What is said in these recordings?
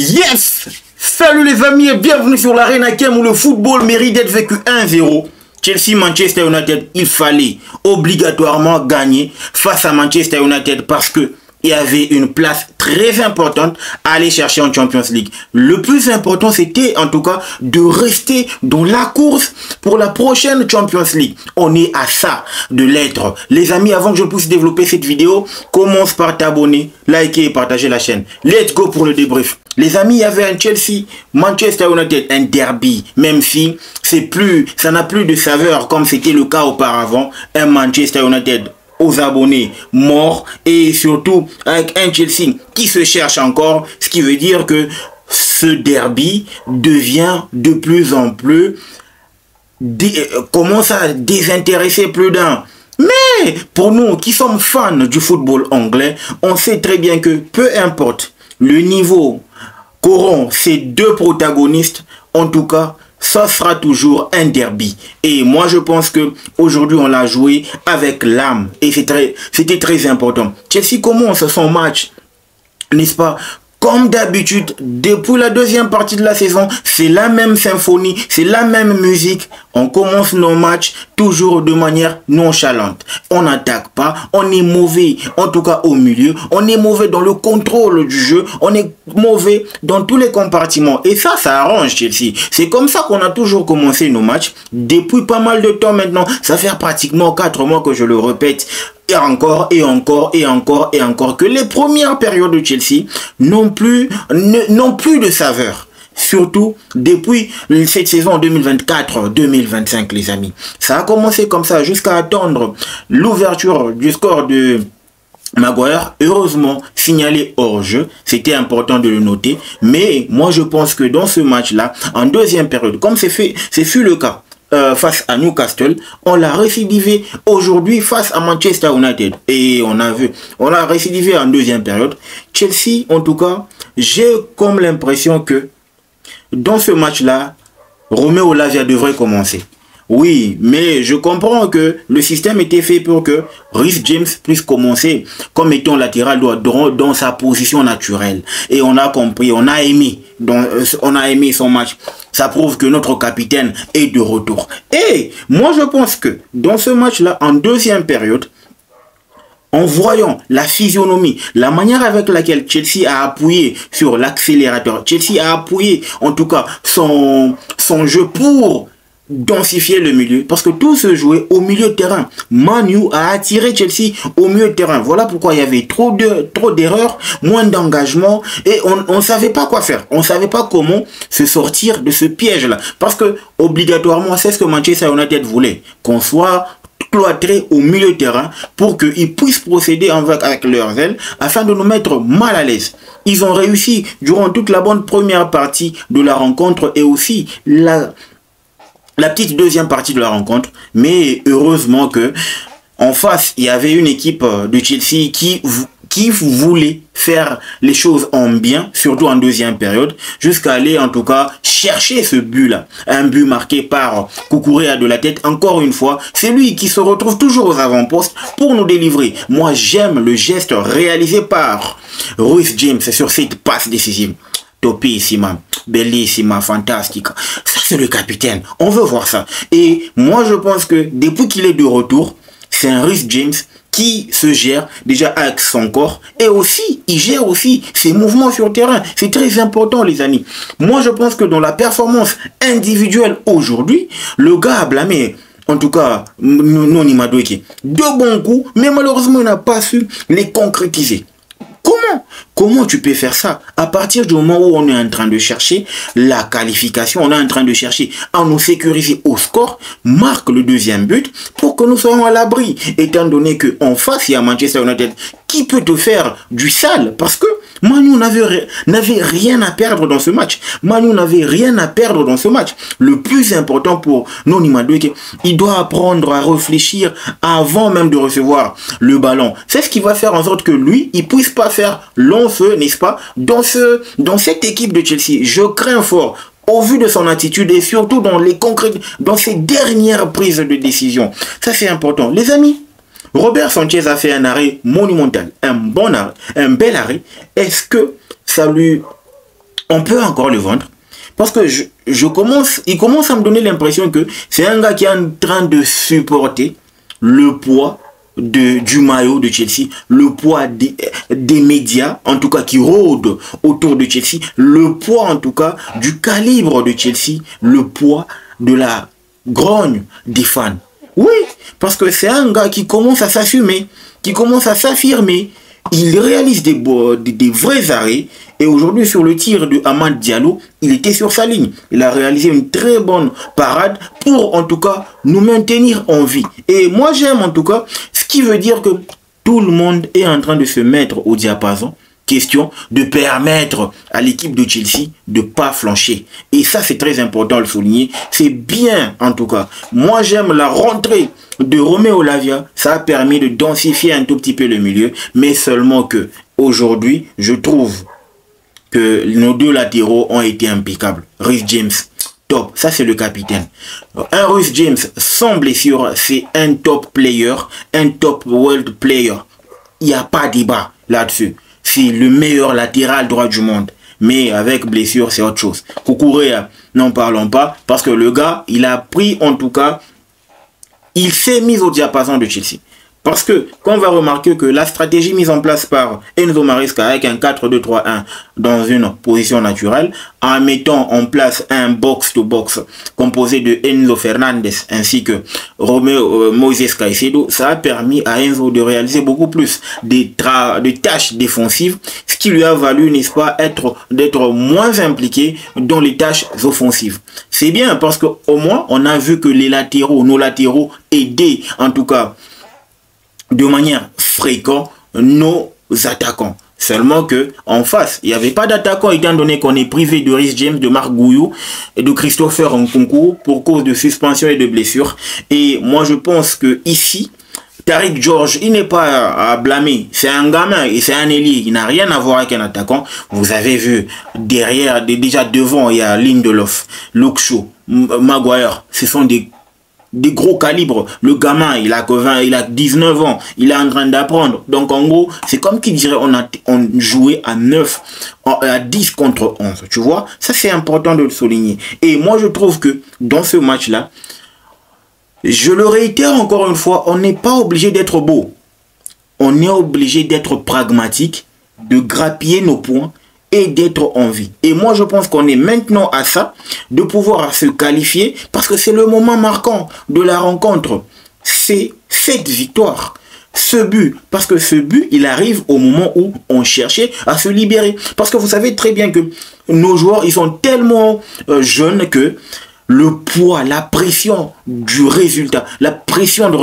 Yes! Salut les amis et bienvenue sur l'Arena Game où le football mérite d'être vécu 1-0. Chelsea-Manchester United, il fallait obligatoirement gagner face à Manchester United parce que il y avait une place très importante à aller chercher en Champions League. Le plus important, c'était en tout cas de rester dans la course pour la prochaine Champions League. On est à ça de l'être. Les amis, avant que je puisse développer cette vidéo, commence par t'abonner, liker et partager la chaîne. Let's go pour le débrief. Les amis, il y avait un Chelsea-Manchester United, un derby, même si ça n'a plus de saveur comme c'était le cas auparavant. Un Manchester United aux abonnés morts et surtout avec un Chelsea qui se cherche encore, ce qui veut dire que ce derby devient de plus en plus commence à désintéresser plus d'un. Mais pour nous qui sommes fans du football anglais, on sait très bien que peu importe le niveau qu'auront ces deux protagonistes, en tout cas ça sera toujours un derby. Et moi je pense que aujourd'hui on l'a joué avec l'âme et c'était très important. Chelsea commence son match, n'est-ce pas, comme d'habitude, depuis la deuxième partie de la saison, c'est la même symphonie, c'est la même musique. On commence nos matchs toujours de manière nonchalante. On n'attaque pas, on est mauvais, en tout cas au milieu. On est mauvais dans le contrôle du jeu, on est mauvais dans tous les compartiments. Et ça arrange Chelsea. C'est comme ça qu'on a toujours commencé nos matchs. Depuis pas mal de temps maintenant, ça fait pratiquement 4 mois que je le répète. Et encore, et encore, et encore, et encore, que les premières périodes de Chelsea n'ont plus de saveur. Surtout depuis cette saison 2024-2025, les amis. Ça a commencé comme ça jusqu'à attendre l'ouverture du score de Maguire, heureusement signalé hors jeu, c'était important de le noter. Mais moi je pense que dans ce match-là, en deuxième période, comme ce fut le cas face à Newcastle, on l'a récidivé aujourd'hui face à Manchester United. Et on a récidivé en deuxième période. Chelsea, en tout cas, j'ai comme l'impression que dans ce match-là, Romeo Lavia devrait commencer. Oui, mais je comprends que le système était fait pour que Reece James puisse commencer comme étant latéral droit dans sa position naturelle. Et on a compris, on a aimé son match. Ça prouve que notre capitaine est de retour. Et moi je pense que dans ce match-là, en deuxième période, en voyant la physionomie, la manière avec laquelle Chelsea a appuyé sur l'accélérateur, Chelsea a appuyé en tout cas son jeu pour densifier le milieu, parce que tout se jouait au milieu de terrain. Man U a attiré Chelsea au milieu de terrain. Voilà pourquoi il y avait trop d'erreurs, moins d'engagement et on ne savait pas quoi faire. On ne savait pas comment se sortir de ce piège-là. Parce que obligatoirement, c'est ce que Manchester United voulait, qu'on soit cloîtré au milieu de terrain pour qu'ils puissent procéder avec leurs ailes afin de nous mettre mal à l'aise. Ils ont réussi durant toute la bonne première partie de la rencontre et aussi la petite deuxième partie de la rencontre, mais heureusement que en face, il y avait une équipe de Chelsea qui voulait faire les choses en bien, surtout en deuxième période, jusqu'à aller en tout cas chercher ce but-là. Un but marqué par Cucurella de la tête, encore une fois, c'est lui qui se retrouve toujours aux avant-postes pour nous délivrer. Moi, j'aime le geste réalisé par Reece James sur cette passe décisive. Topissima, bellissima, fantastique. Ça, c'est le capitaine. On veut voir ça. Et moi, je pense que depuis qu'il est de retour, c'est un Reece James qui se gère déjà avec son corps et aussi, il gère aussi ses mouvements sur le terrain. C'est très important, les amis. Moi, je pense que dans la performance individuelle aujourd'hui, le gars a blâmé, en tout cas, Noni Madueke, de bons coups, mais malheureusement, il n'a pas su les concrétiser. Comment tu peux faire ça à partir du moment où on est en train de chercher la qualification, on est en train de chercher à nous sécuriser au score, marque le deuxième but pour que nous soyons à l'abri, étant donné qu'en face il y a Manchester United qui peut te faire du sale parce que Manu n'avait rien à perdre dans ce match. Manu n'avait rien à perdre dans ce match. Le plus important pour Noni Madueke, il doit apprendre à réfléchir avant même de recevoir le ballon. C'est ce qui va faire en sorte que lui, il puisse pas faire long feu, n'est-ce pas, dans cette équipe de Chelsea. Je crains fort au vu de son attitude et surtout dans ses dernières prises de décision. Ça c'est important. Les amis, Robert Sanchez a fait un arrêt monumental, un bel arrêt. Est-ce que ça lui on peut encore le vendre. Parce que il commence à me donner l'impression que c'est un gars qui est en train de supporter le poids du maillot de Chelsea, le poids des médias, en tout cas qui rôdent autour de Chelsea, le poids en tout cas du calibre de Chelsea, le poids de la grogne des fans. Oui, parce que c'est un gars qui commence à s'assumer, qui commence à s'affirmer. Il réalise des vrais arrêts. Et aujourd'hui, sur le tir de Amad Diallo, il était sur sa ligne. Il a réalisé une très bonne parade pour, en tout cas, nous maintenir en vie. Et moi, j'aime, en tout cas, ce qui veut dire que tout le monde est en train de se mettre au diapason. Question de permettre à l'équipe de Chelsea de ne pas flancher. Et ça, c'est très important de le souligner. C'est bien, en tout cas. Moi, j'aime la rentrée de Romeo Lavia. Ça a permis de densifier un tout petit peu le milieu. Mais seulement que, aujourd'hui, je trouve que nos deux latéraux ont été impeccables. Reece James, top. Ça, c'est le capitaine. Un Reece James sans blessure, c'est un top player, un top world player. Il n'y a pas de débat là-dessus. C'est le meilleur latéral droit du monde. Mais avec blessure, c'est autre chose. Cucurella, n'en parlons pas. Parce que le gars, il a pris, en tout cas, il s'est mis au diapason de Chelsea. Parce que, quand on va remarquer que la stratégie mise en place par Enzo Maresca avec un 4-2-3-1 dans une position naturelle, en mettant en place un box-to-box composé de Enzo Fernandez ainsi que Moïse Caicedo, ça a permis à Enzo de réaliser beaucoup plus de tâches défensives, ce qui lui a valu, n'est-ce pas, d'être moins impliqué dans les tâches offensives. C'est bien parce qu'au moins, on a vu que nos latéraux aidaient, en tout cas, de manière fréquente nos attaquants. Seulement que en face, il n'y avait pas d'attaquant étant donné qu'on est privé de Reece James, de Marc Gouillou et de Christopher Nkunku pour cause de suspension et de blessures. Et moi je pense que ici, Tariq George, il n'est pas à blâmer. C'est un gamin et c'est un ailier. Il n'a rien à voir avec un attaquant. Vous avez vu derrière, déjà devant, il y a Lindelof, Luke Shaw, Maguire. Ce sont des gros calibres. Le gamin, il a 19 ans, il est en train d'apprendre. Donc en gros, c'est comme qu'il dirait on jouait à 10 contre 11. Tu vois, ça c'est important de le souligner. Et moi je trouve que dans ce match-là, je le réitère encore une fois, on n'est pas obligé d'être beau. On est obligé d'être pragmatique, de grappiller nos points et d'être en vie. Et moi, je pense qu'on est maintenant à ça, de pouvoir se qualifier, parce que c'est le moment marquant de la rencontre. C'est cette victoire, ce but. Parce que ce but, il arrive au moment où on cherchait à se libérer. Parce que vous savez très bien que nos joueurs, ils sont tellement jeunes que le poids, la pression du résultat, la pression de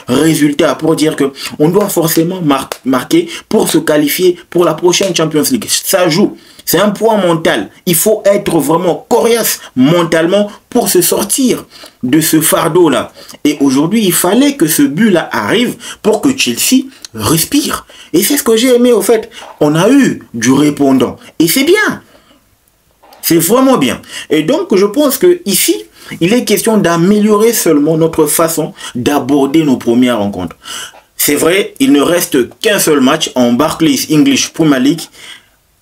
résultat pour dire que on doit forcément marquer pour se qualifier pour la prochaine Champions League. Ça joue. C'est un poids mental. Il faut être vraiment coriace mentalement pour se sortir de ce fardeau-là. Et aujourd'hui, il fallait que ce but-là arrive pour que Chelsea respire. Et c'est ce que j'ai aimé au fait. On a eu du répondant. Et c'est bien. C'est vraiment bien. Et donc, je pense que ici, il est question d'améliorer seulement notre façon d'aborder nos premières rencontres. C'est vrai, il ne reste qu'un seul match en Barclays English Premier League.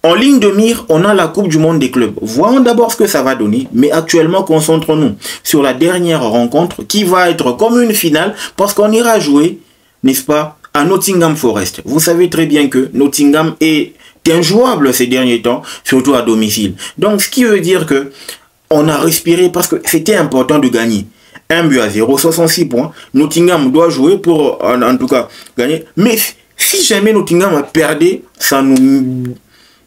En ligne de mire, on a la Coupe du Monde des clubs. Voyons d'abord ce que ça va donner. Mais actuellement, concentrons-nous sur la dernière rencontre qui va être comme une finale parce qu'on ira jouer, n'est-ce pas, à Nottingham Forest. Vous savez très bien que Nottingham est injouable ces derniers temps, surtout à domicile. Donc, ce qui veut dire que on a respiré parce que c'était important de gagner. 1-0, 66 points. Nottingham doit jouer pour, en tout cas, gagner. Mais si jamais Nottingham perdait, ça nous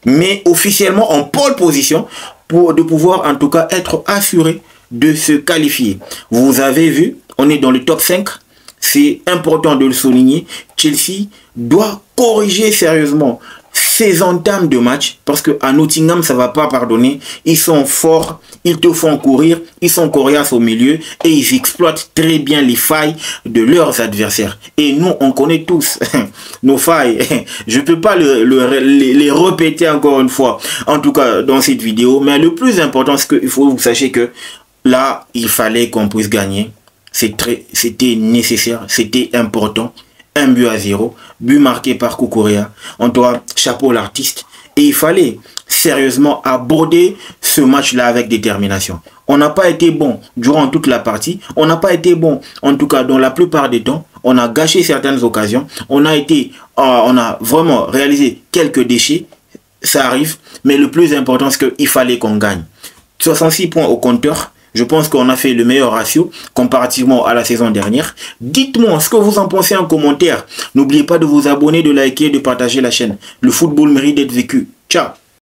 met officiellement en pole position de pouvoir, en tout cas, être assuré de se qualifier. Vous avez vu, on est dans le top 5. C'est important de le souligner. Chelsea doit corriger sérieusement ces entames de match parce que à Nottingham ça va pas pardonner. Ils sont forts, ils te font courir, ils sont coriaces au milieu et ils exploitent très bien les failles de leurs adversaires. Et nous on connaît tous nos failles. Je peux pas les répéter encore une fois, en tout cas dans cette vidéo. Mais le plus important c'est qu'il faut que vous sachiez que là il fallait qu'on puisse gagner. C'était nécessaire, c'était important. 1-0, but marqué par Cucurella. On doit chapeau l'artiste. Et il fallait. sérieusement aborder ce match-là avec détermination. On n'a pas été bon durant toute la partie. On n'a pas été bon, en tout cas, dans la plupart des temps. On a gâché certaines occasions. On a vraiment réalisé quelques déchets. Ça arrive. Mais le plus important, c'est qu'il fallait qu'on gagne. 66 points au compteur. Je pense qu'on a fait le meilleur ratio comparativement à la saison dernière. Dites-moi ce que vous en pensez en commentaire. N'oubliez pas de vous abonner, de liker, de partager la chaîne. Le football mérite d'être vécu. Ciao!